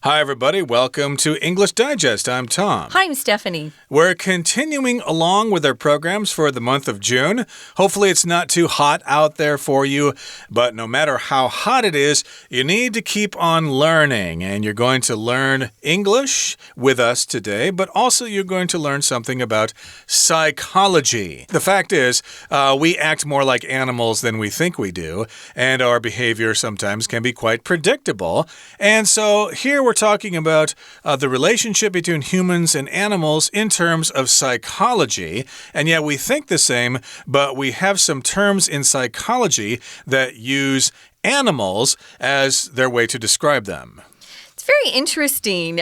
Hi, everybody. Welcome to English Digest. I'm Tom. Hi, I'm Stephanie. We're continuing along with our programs for the month of June. Hopefully, it's not too hot out there for you, but no matter how hot it is, you need to keep on learning. And you're going to learn English with us today, but also you're going to learn something about psychology. The fact is, we act more like animals than we think we do, and our behavior sometimes can be quite predictable. And so here we're talking about the relationship between humans and animals in terms of psychology. And yet we think the same, but we have some terms in psychology that use animals as their way to describe them. It's very interesting.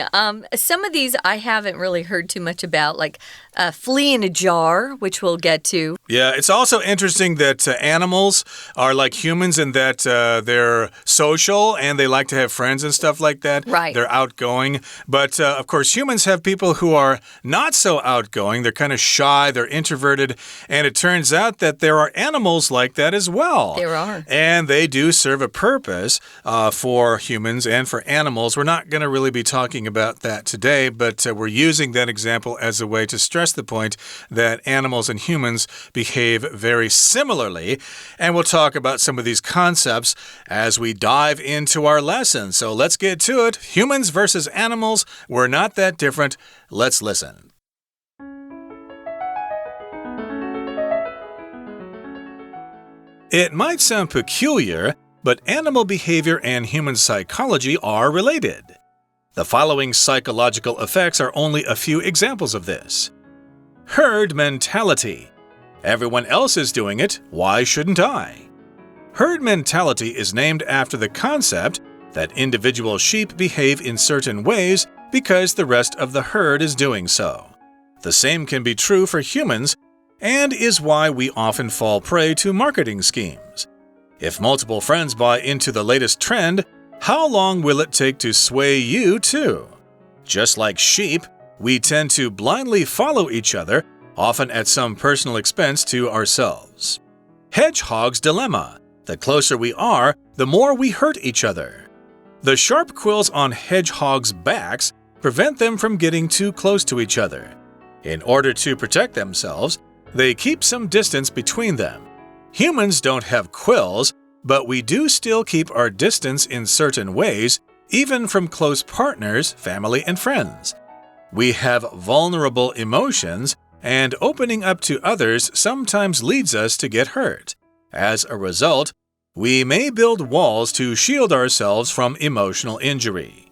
Some of these I haven't really heard too much about, like a flea in a jar, which we'll get to. Yeah, it's also interesting that animals are like humans in that they're social and they like to have friends and stuff like that. Right. They're outgoing. But, of course, humans have people who are not so outgoing. They're kind of shy. They're introverted. And it turns out that there are animals like that as well. There are. And they do serve a purpose for humans and for animals. We're not going to really be talking about that today, but we're using that example as a way to stress the point that animals and humans behave very similarly. And we'll talk about some of these concepts as we dive into our lesson. So let's get to it. Humans versus animals. We're not that different. Let's listen. It might sound peculiar, but animal behavior and human psychology are related. The following psychological effects are only a few examples of this. Herd mentality. Everyone else is doing it, why shouldn't I? Herd mentality is named after the concept that individual sheep behave in certain ways because the rest of the herd is doing so. The same can be true for humans and is why we often fall prey to marketing schemes. If multiple friends buy into the latest trend, how long will it take to sway you too? Just like sheep, we tend to blindly follow each other, often at some personal expense to ourselves. Hedgehog's Dilemma. The closer we are, the more we hurt each other. The sharp quills on hedgehogs' backs prevent them from getting too close to each other. In order to protect themselves, they keep some distance between them. Humans don't have quills, but we do still keep our distance in certain ways, even from close partners, family, and friends. We have vulnerable emotions, and opening up to others sometimes leads us to get hurt. As a result, we may build walls to shield ourselves from emotional injury.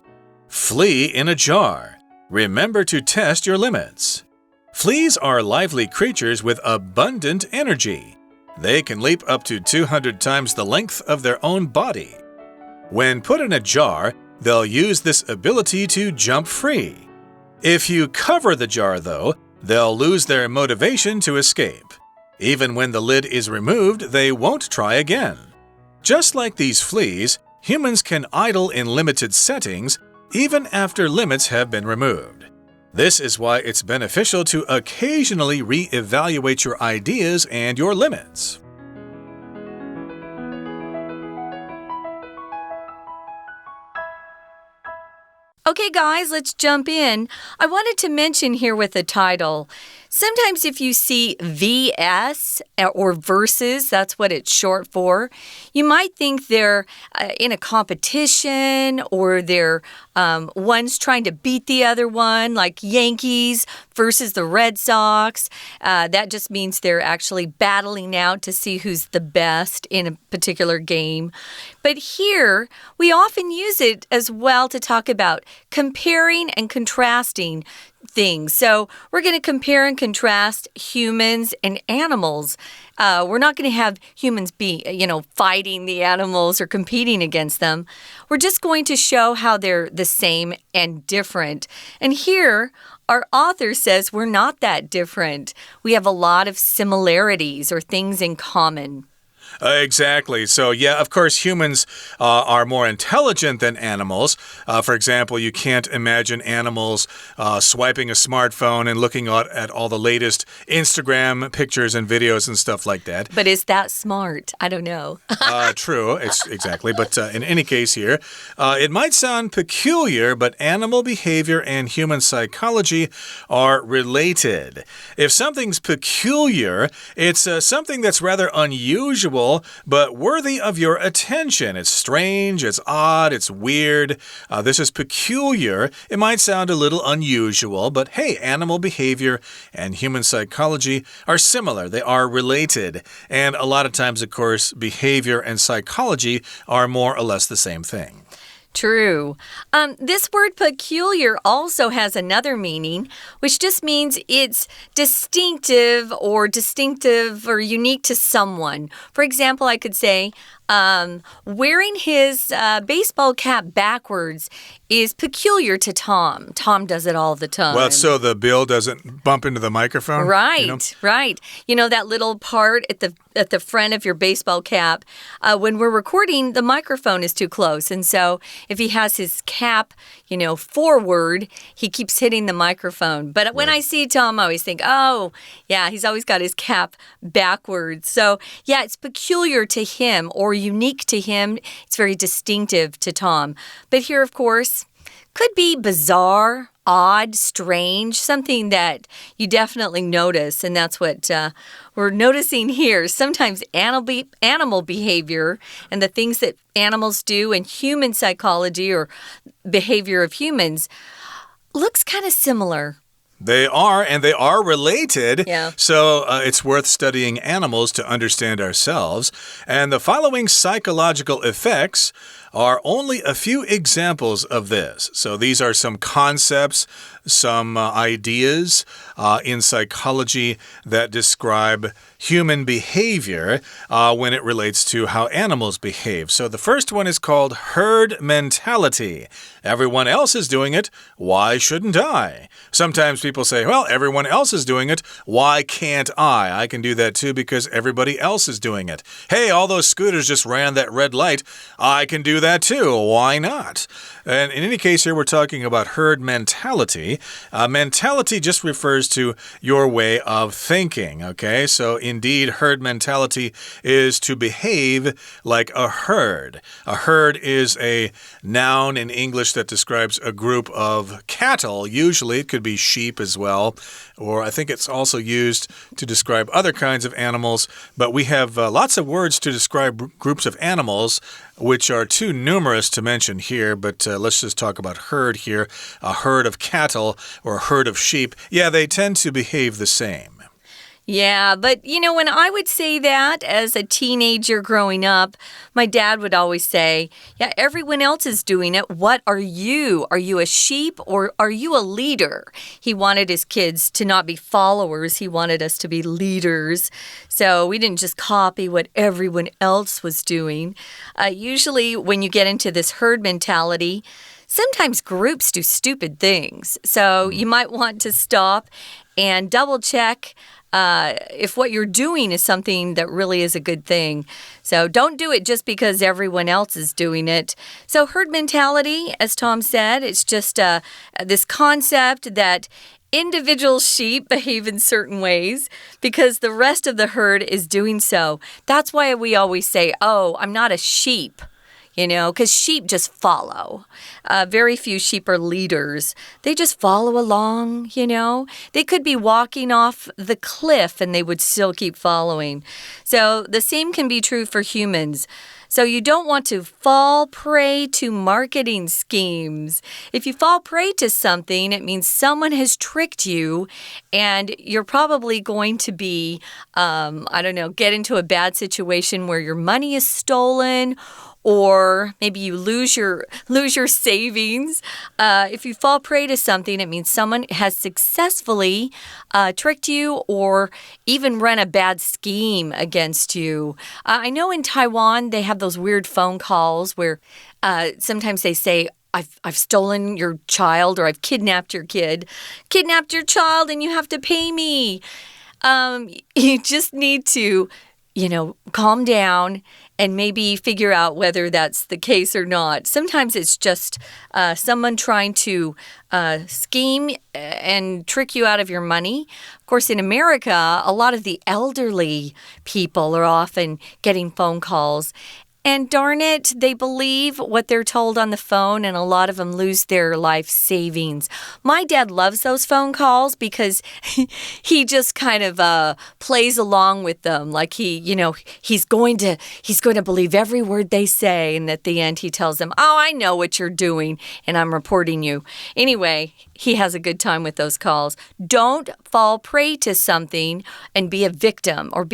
Flea in a jar. Remember to test your limits. Fleas are lively creatures with abundant energy. They can leap up to 200 times the length of their own body. When put in a jar, they'll use this ability to jump free. If you cover the jar, though, they'll lose their motivation to escape. Even when the lid is removed, they won't try again. Just like these fleas, humans can idle in limited settings even after limits have been removed. This is why it's beneficial to occasionally re-evaluate your ideas and your limits. Okay, guys, let's jump in. I wanted to mention here with the title, sometimes if you see VS or versus, that's what it's short for, you might think they're in a competition or they're one's trying to beat the other one, like Yankees versus the Red Sox. That just means they're actually battling out to see who's the best in a particular game. But here, we often use it as well to talk about comparing and contrasting things. So we're going to compare and contrast humans and animals. We're not going to have humans be, fighting the animals or competing against them. We're just going to show how they're the same and different. And here, our author says we're not that different. We have a lot of similarities or things in common. Exactly. So, yeah, of course, humans are more intelligent than animals. For example, you can't imagine animals swiping a smartphone and looking at all the latest Instagram pictures and videos and stuff like that. But is that smart? I don't know. True, exactly. But in any case here, it might sound peculiar, but animal behavior and human psychology are related. If something's peculiar, it's something that's rather unusual, but worthy of your attention. It's strange, it's odd, it's weird. This is peculiar. It might sound a little unusual, but hey, animal behavior and human psychology are similar. They are related. And a lot of times, of course, behavior and psychology are more or less the same thing. True. This word peculiar also has another meaning, which just means it's distinctive or unique to someone. For example, I could say, wearing his baseball cap backwards is peculiar to Tom. Tom does it all the time. Well, so the bill doesn't bump into the microphone? Right, right. You know that little part at the front of your baseball cap? When we're recording, the microphone is too close. And so if he has his cap, forward, he keeps hitting the microphone. But when I see Tom, I always think, oh, yeah, he's always got his cap backwards. So, yeah, it's peculiar to him or unique to him. It's very distinctive to Tom. But here, of course, could be bizarre, odd, strange, something that you definitely notice, and that's what we're noticing here. Sometimes animal behavior and the things that animals do and human psychology or behavior of humans looks kind of similar. They are, and they are related. Yeah. So it's worth studying animals to understand ourselves. And the following psychological effects are only a few examples of this. So these are some concepts, some ideas in psychology that describe human behavior when it relates to how animals behave. So the first one is called herd mentality. Everyone else is doing it. Why shouldn't I? Sometimes people say, well, everyone else is doing it. Why can't I? I can do that too because everybody else is doing it. Hey, all those scooters just ran that red light. I can do that too. Why not? And in any case here, we're talking about herd mentality. Mentality just refers to your way of thinking, okay? So indeed, herd mentality is to behave like a herd. A herd is a noun in English that describes a group of cattle. Usually, it could be sheep as well, or I think it's also used to describe other kinds of animals. But we have lots of words to describe groups of animals, which are too numerous to mention here, but let's just talk about herd here. A herd of cattle or a herd of sheep, yeah, they tend to behave the same. Yeah, but when I would say that as a teenager growing up, my dad would always say, yeah, everyone else is doing it. What are you? Are you a sheep or are you a leader? He wanted his kids to not be followers. He wanted us to be leaders. So we didn't just copy what everyone else was doing. Usually when you get into this herd mentality, sometimes groups do stupid things. So you might want to stop and double check if what you're doing is something that really is a good thing. So don't do it just because everyone else is doing it. So herd mentality, as Tom said, it's just this concept that individual sheep behave in certain ways because the rest of the herd is doing so. That's why we always say, oh, I'm not a sheep. Because sheep just follow. Very few sheep are leaders. They just follow along, They could be walking off the cliff and they would still keep following. So the same can be true for humans. So you don't want to fall prey to marketing schemes. If you fall prey to something, it means someone has tricked you and you're probably going to be, get into a bad situation where your money is stolen or maybe you lose your savings. If you fall prey to something, it means someone has successfully tricked you or even run a bad scheme against you. I know in Taiwan, they have those weird phone calls where sometimes they say, I've stolen your child or I've kidnapped your kid. Kidnapped your child and you have to pay me. You just need to calm down and maybe figure out whether that's the case or not. Sometimes it's just someone trying to scheme and trick you out of your money. Of course, in America, a lot of the elderly people are often getting phone calls.And darn it, they believe what they're told on the phone, and a lot of them lose their life savings. My dad loves those phone calls because he just kind of plays along with them. Like he's going to believe every word they say, and at the end he tells them, "Oh, I know what you're doing, and I'm reporting you." Anyway, he has a good time with those calls. Don't fall prey to something and be a victim or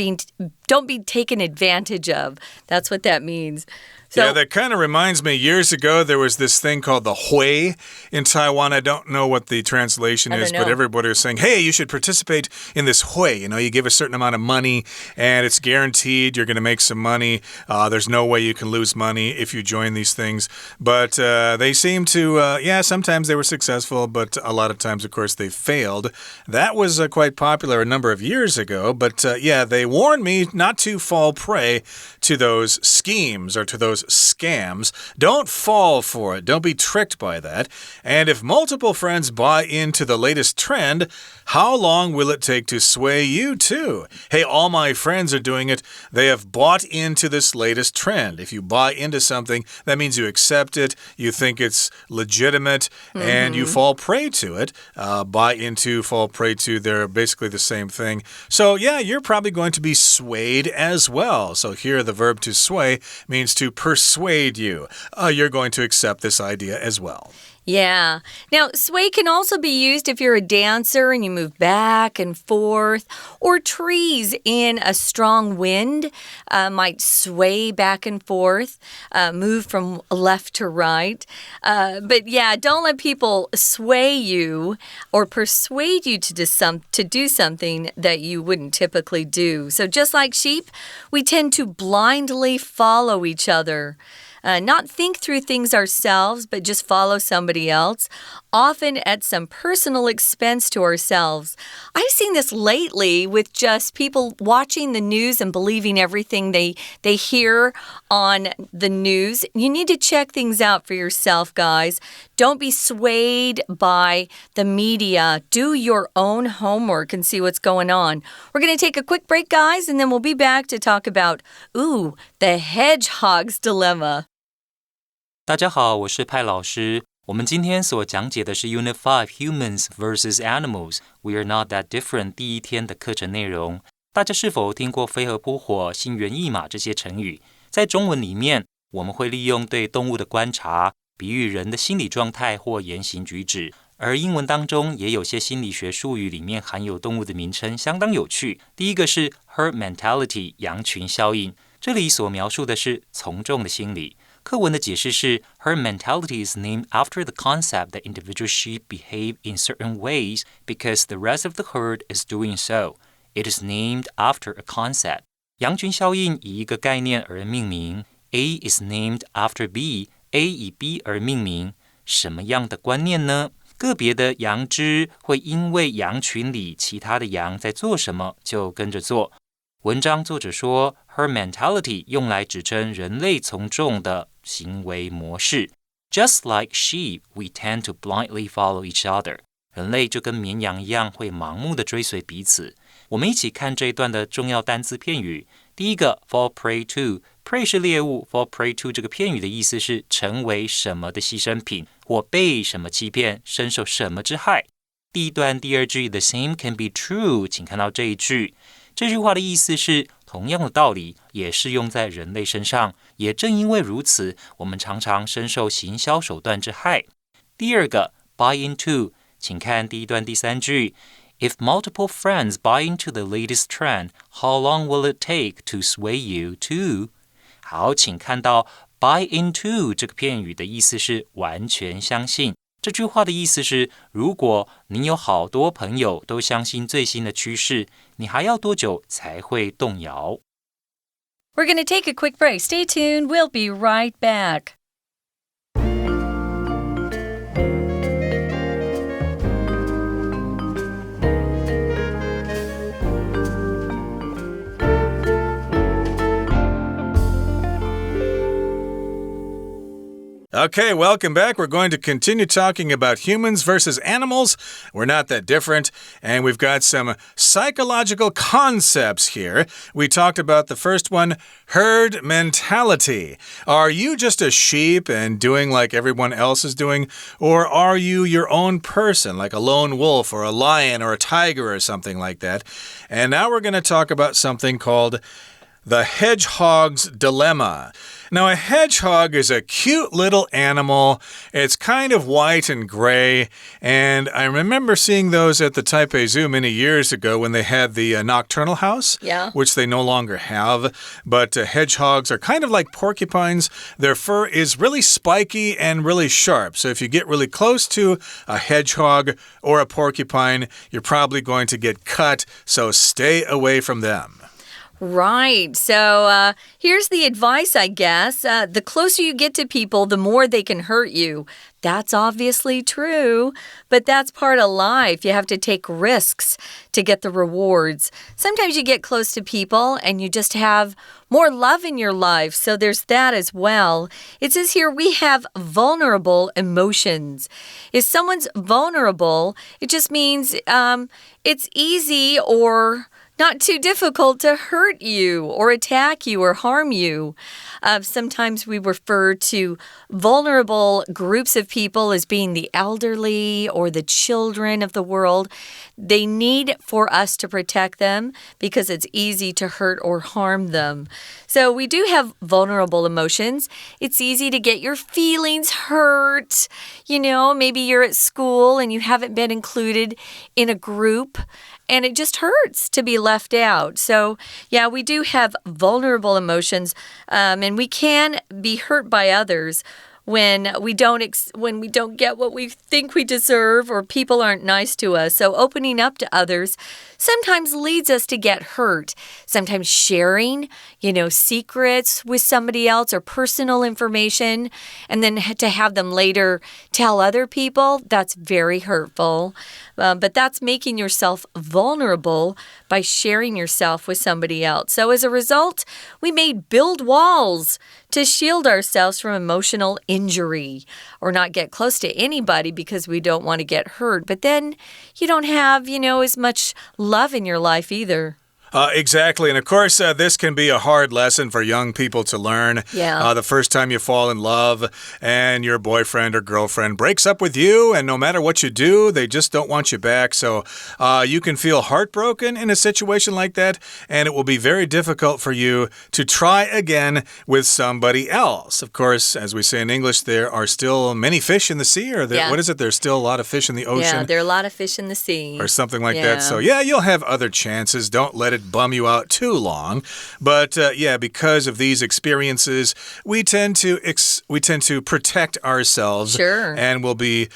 don't be taken advantage of. That's what that means. Yeah, that kind of reminds me, years ago, there was this thing called the hui in Taiwan. I don't know what the translation is, but everybody was saying, hey, you should participate in this hui. You give a certain amount of money, and it's guaranteed you're going to make some money. There's no way you can lose money if you join these things. But they seem to, sometimes they were successful, but a lot of times, of course, they failed. That was quite popular a number of years ago. But they warned me not to fall prey to those schemes or to those scams. Don't fall for it. Don't be tricked by that. And if multiple friends buy into the latest trend, how long will it take to sway you too? Hey, all my friends are doing it. They have bought into this latest trend. If you buy into something, that means you accept it, you think it's legitimate, and you fall prey to it. Buy into, fall prey to, they're basically the same thing. So, you're probably going to be swayed as well. So here the verb to sway means to persuade you. You're going to accept this idea as well. Yeah. Now, sway can also be used if you're a dancer and you move back and forth, or trees in a strong wind might sway back and forth, move from left to right. But don't let people sway you or persuade you to do something that you wouldn't typically do. So just like sheep, we tend to blindly follow each other.Not think through things ourselves, but just follow somebody else, often at some personal expense to ourselves. I've seen this lately with just people watching the news and believing everything they hear on the news. You need to check things out for yourself, guys. Don't be swayed by the media. Do your own homework and see what's going on. We're going to take a quick break, guys, and then we'll be back to talk about, the Hedgehog's Dilemma.大家好，我是派老师。我们今天所讲解的是 Unit5 Humans vs. Animals We are not that different 第一天的课程内容。大家是否听过飞蛾扑火、心猿意马这些成语？在中文里面，我们会利用对动物的观察，比喻人的心理状态或言行举止。而英文当中也有些心理学术语里面含有动物的名称，相当有趣。第一个是 herd mentality 羊群效应，这里所描述的是从众的心理。课文的解释是 Herd mentality is named after the concept that individual sheep behave in certain ways because the rest of the herd is doing so. It is named after a concept. 羊群效应以一个概念而命名。A is named after B. A 以 B 而命名。什么样的观念呢？个别的羊只会因为羊群里其他的羊在做什么，就跟着做。文章作者说 Herd mentality 用来指称人类从众的行为模式。Just like sheep, we tend to blindly follow each other. 人类就跟绵羊一样，会盲目的追随彼此。我们一起看这一段的重要单字片语。第一个 fall prey to， prey 是猎物 ，fall prey to 这个片语的意思是成为什么的牺牲品，或被什么欺骗，深受什么之害。第一段第二句 the same can be true， 请看到这一句。这句话的意思是，同样的道理也适用在人类身上，也正因为如此，我们常常深受行销手段之害。第二个 buy into， 请看第一段第三句 If multiple friends buy into the latest trend, how long will it take to sway you too? 好，请看到 buy into 这个片语的意思是完全相信。这句话的意思是，如果你有好多朋友都相信最新的趋势，你还要多久才会动摇？ We're going to take a quick break. Stay tuned. We'll be right back. Okay, welcome back. We're going to continue talking about humans versus animals. We're not that different. And we've got some psychological concepts here. We talked about the first one, herd mentality. Are you just a sheep and doing like everyone else is doing? Or are you your own person, like a lone wolf or a lion or a tiger or something like that? And now we're going to talk about something called the Hedgehog's Dilemma. Now, a hedgehog is a cute little animal. It's kind of white and gray, and I remember seeing those at the Taipei Zoo many years ago when they had the nocturnal house, which they no longer have. But hedgehogs are kind of like porcupines. Their fur is really spiky and really sharp. So if you get really close to a hedgehog or a porcupine, you're probably going to get cut, so stay away from them. Right. So here's the advice, I guess. The closer you get to people, the more they can hurt you. That's obviously true, but that's part of life. You have to take risks to get the rewards. Sometimes you get close to people and you just have more love in your life, so there's that as well. It says here we have vulnerable emotions. If someone's vulnerable, it just means it's easy or not too difficult to hurt you or attack you or harm you. Sometimes we refer to vulnerable groups of people as being the elderly or the children of the world. They need for us to protect them because it's easy to hurt or harm them. So we do have vulnerable emotions. It's easy to get your feelings hurt. You know, maybe you're at school and you haven't been included in a group. And it just hurts to be left out. So, yeah, we do have vulnerable emotions, and we can be hurt by others when we don't get what we think we deserve or people aren't nice to us. So opening up to others sometimes leads us to get hurt. Sometimes sharing, secrets with somebody else or personal information, and then to have them later tell other people, that's very hurtful. But that's making yourself vulnerable by sharing yourself with somebody else. So as a result, we may build walls to shield ourselves from emotional injury or not get close to anybody because we don't want to get hurt. But then you don't have, as much love in your life either. Exactly. And of course, this can be a hard lesson for young people to learn. Yeah. The first time you fall in love and your boyfriend or girlfriend breaks up with you, and no matter what you do, they just don't want you back. So you can feel heartbroken in a situation like that, and it will be very difficult for you to try again with somebody else. Of course, as we say in English, there are still many fish in the sea, or what is it? There's still a lot of fish in the ocean. Yeah, there are a lot of fish in the sea. Or something like that. So, yeah, you'll have other chances. Don't let it bum you out too long. But because of these experiences, we tend to protect ourselves. Sure. And we'll be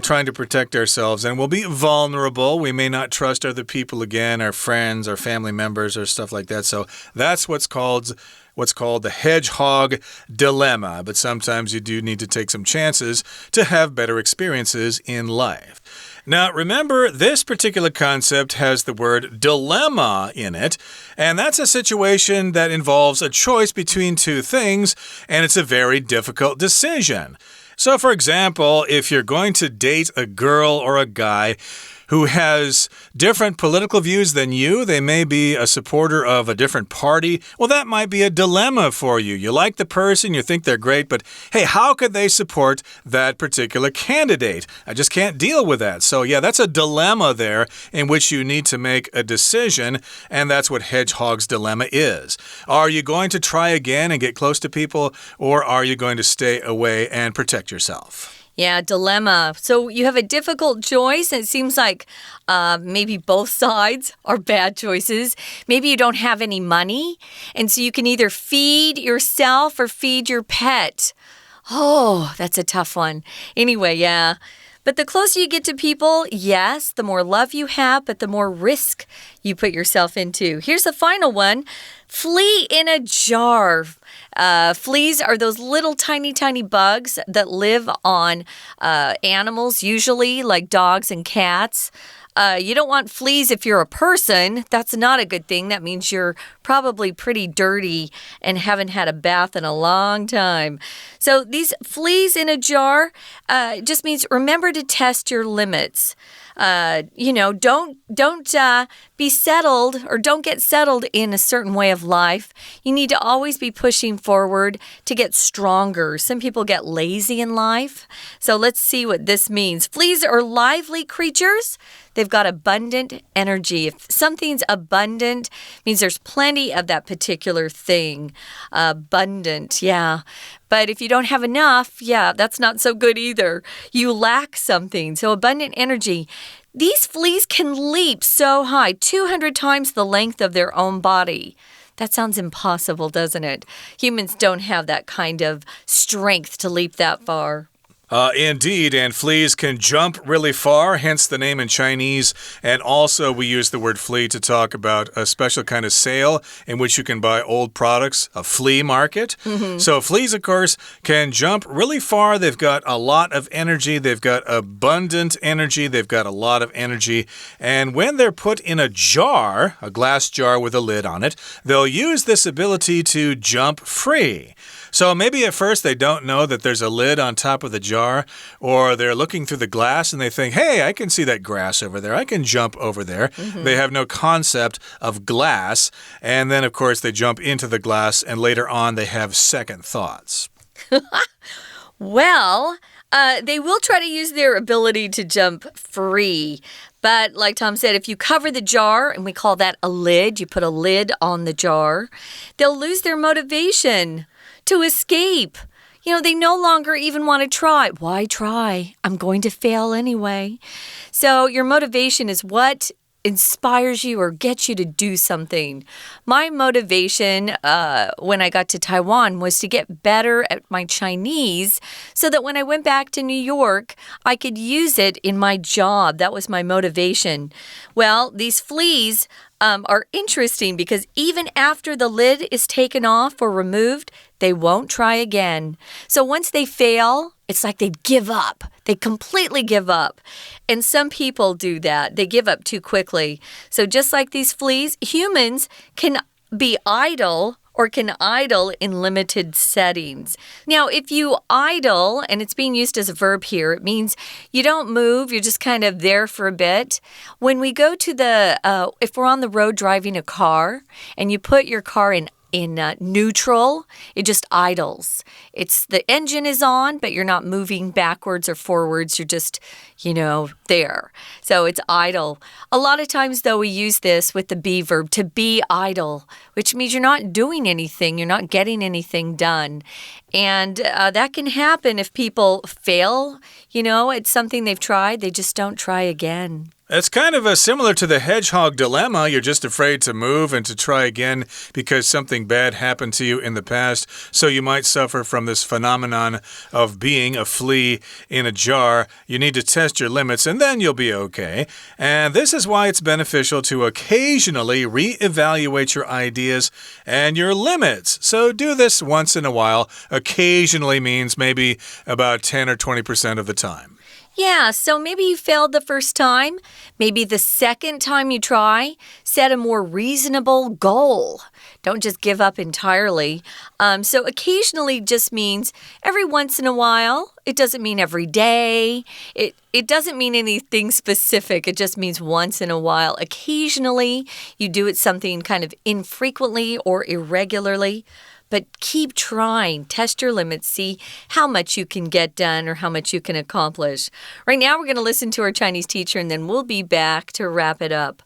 trying to protect ourselves, and we'll be vulnerable. We may not trust other people again, our friends, our family members, or stuff like that. So that's what's called the Hedgehog Dilemma. But sometimes you do need to take some chances to have better experiences in life. Now, remember, this particular concept has the word dilemma in it, and that's a situation that involves a choice between two things, and it's a very difficult decision. So, for example, if you're going to date a girl or a guy who has different political views than you, they may be a supporter of a different party, well, that might be a dilemma for you. You like the person, you think they're great, but hey, how could they support that particular candidate? I just can't deal with that. So, yeah, that's a dilemma there in which you need to make a decision, and that's what Hedgehog's Dilemma is. Are you going to try again and get close to people, or are you going to stay away and protect yourself? Yeah, dilemma. So you have a difficult choice, and it seems like maybe both sides are bad choices. Maybe you don't have any money, and so you can either feed yourself or feed your pet. Oh, that's a tough one. Anyway, yeah. But the closer you get to people, yes, the more love you have, but the more risk you put yourself into. Here's the final one. Flea in a jar. Fleas are those little tiny bugs that live on animals, usually like dogs and cats. You don't want fleas if you're a person. That's not a good thing. That means you're probably pretty dirty and haven't had a bath in a long time. So these fleas in a jar just means remember to test your limits. Don't be settled or don't get settled in a certain way of life. You need to always be pushing forward to get stronger. Some people get lazy in life. So let's see what this means. Fleas are lively creatures. They've got abundant energy. If something's abundant, it means there's plenty of that particular thing. Abundant, yeah. But if you don't have enough, yeah, that's not so good either. You lack something. So abundant energy. These fleas can leap so high, 200 times the length of their own body. That sounds impossible, doesn't it? Humans don't have that kind of strength to leap that far. Indeed, and fleas can jump really far, hence the name in Chinese. And also we use the word flea to talk about a special kind of sale in which you can buy old products, a flea market. So fleas, of course, can jump really far. They've got a lot of energy. They've got abundant energy. They've got a lot of energy. And when they're put in a jar, a glass jar with a lid on it, they'll use this ability to jump free. So maybe at first they don't know that there's a lid on top of the jar, or they're looking through the glass and they think, hey, I can see that grass over there. I can jump over there. They have no concept of glass. And then, of course, they jump into the glass and later on they have second thoughts. Well, they will try to use their ability to jump free. But like Tom said, if you cover the jar, and we call that a lid, you put a lid on the jar, they'll lose their motivation to escape. They no longer even want to try. Why try? I'm going to fail anyway. So your motivation is what inspires you or gets you to do something. My motivation when I got to Taiwan was to get better at my Chinese so that when I went back to New York, I could use it in my job. That was my motivation. Well, these fleas are interesting because even after the lid is taken off or removed, they won't try again. So once they fail, it's like they give up. They completely give up. And some people do that. They give up too quickly. So just like these fleas, humans can be idle or can idle in limited settings. Now, if you idle, and it's being used as a verb here, it means you don't move, you're just kind of there for a bit. When we go to if we're on the road driving a car, and you put your car in neutral, it just idles. The engine is on, but you're not moving backwards or forwards. You're just, there. So it's idle. A lot of times, though, we use this with the be verb, to be idle, which means you're not doing anything. You're not getting anything done. And that can happen if people fail, at something they've tried. They just don't try again. It's kind of similar to the Hedgehog Dilemma. You're just afraid to move and to try again because something bad happened to you in the past. So you might suffer from this phenomenon of being a flea in a jar. You need to test your limits and then you'll be okay. And this is why it's beneficial to occasionally reevaluate your ideas and your limits. So do this once in a while. Occasionally means maybe about 10 or 20% of the time. Yeah, so maybe you failed the first time. Maybe the second time you try, set a more reasonable goal. Don't just give up entirely. So occasionally just means every once in a while. It doesn't mean every day. It doesn't mean anything specific. It just means once in a while. Occasionally, you do it something kind of infrequently or irregularly. But keep trying. Test your limits. See how much you can get done or how much you can accomplish. Right now, we're going to listen to our Chinese teacher, and then we'll be back to wrap it up.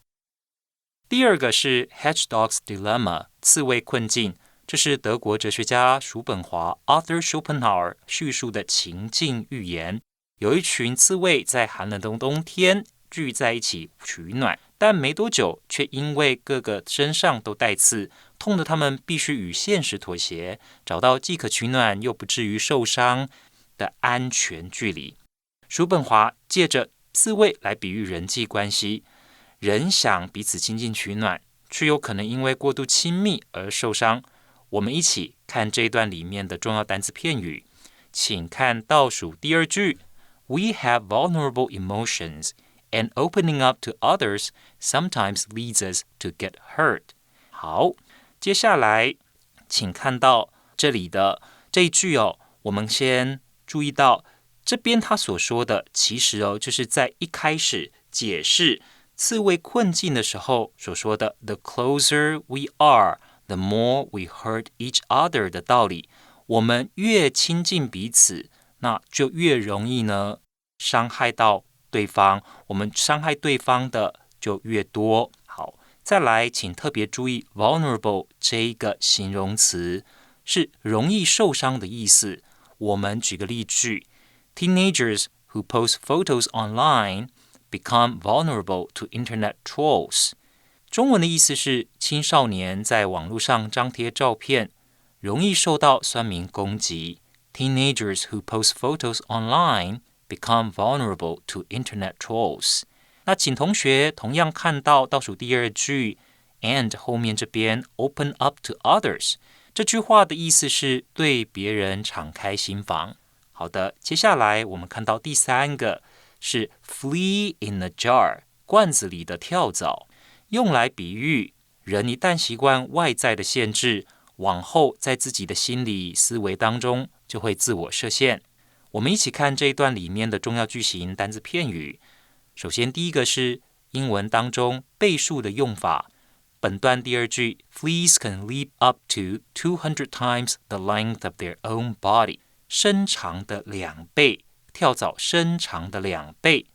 第二个是 Hedgehog Dilemma 刺猬困境，这是德国哲学家叔本华 Arthur Schopenhauer 叙述的情境寓言。有一群刺猬在寒冷的冬天聚在一起取暖，但没多久却因为各个身上都带刺，痛得他们必须与现实妥协，找到既可取暖又不至于受伤的安全距离。叔本华借着刺猬来比喻人际关系，人想彼此亲近取暖，却有可能因为过度亲密而受伤。我们一起看这一段里面的重要单词片语，请看倒数第二句 We have vulnerable emotions and opening up to others sometimes leads us to get hurt. 好，接下来请看到这里的这一句哦，我们先注意到这边他所说的其实就是在一开始解释刺猬困境的时候所说的 The closer we are, the more we hurt each other 的道理。我们越亲近彼此，那就越容易呢伤害到对方，我们伤害对方的就越多。好，再来请特别注意 vulnerable 这一个形容词是容易受伤的意思。我们举个例句 Teenagers who post photos online become vulnerable to internet trolls. 中文的意思是青少年在网络上张贴照片，容易受到酸民攻击。Teenagers who post photos online become vulnerable to internet trolls. 那请同学同样看到倒数第二句 and 后面这边 open up to others. 这句话的意思是对别人敞开心房。好的，接下来我们看到第三个是 flea in a jar, 罐子里的跳蚤，用来比喻人一旦习惯外在的限制，往后在自己的心理思维当中就会自我设限。我们一起看这一段里面的重要句型单字片语。首先第一个是英文当中倍数的用法。本段第二句 Fleas can leap up to 200 times the length of their own body. 身长的2倍，跳蚤身长的2倍。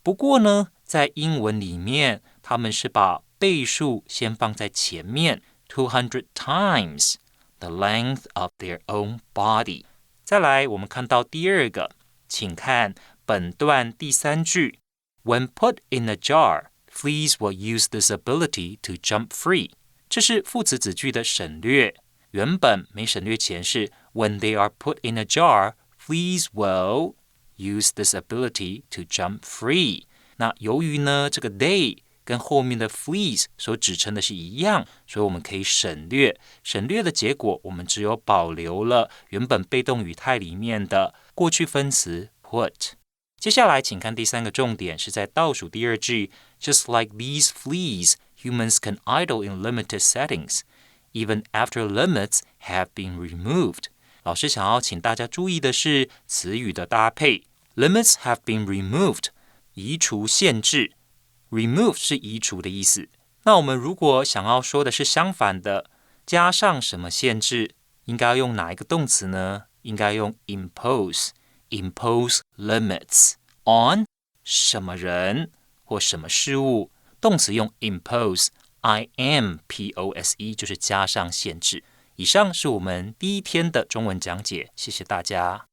不过呢，在英文里面，他们是把倍数先放在前面 200 times the length of their own body. 再来，我们看到第二个，请看本段第三句 When put in a jar, fleas will use this ability to jump free. 这是副词子句的省略，原本没省略前是When they are put in a jar, fleas will use this ability to jump free. 那由于呢，这个 they 跟后面的 fleas 所指称的是一样，所以我们可以省略。省略的结果，我们只有保留了原本被动语态里面的过去分词 put。接下来，请看第三个重点，是在倒数第二句 Just like these fleas, humans can idle in limited settings, even after limits have been removed. 老师想要请大家注意的是词语的搭配 Limits have been removed, 移除限制。Remove 是移除的意思。那我们如果想要说的是相反的，加上什么限制，应该用哪一个动词呢？应该用 impose limits on 什么人或什么事物。动词用 impose, I-M-P-O-S-E 就是加上限制。以上是我们第一天的中文讲解，谢谢大家。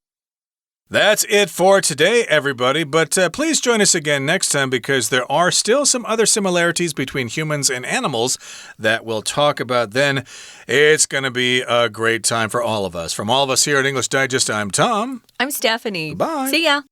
That's it for today, everybody. But please join us again next time because there are still some other similarities between humans and animals that we'll talk about then. It's going to be a great time for all of us. From all of us here at English Digest, I'm Tom. I'm Stephanie. Bye. See ya.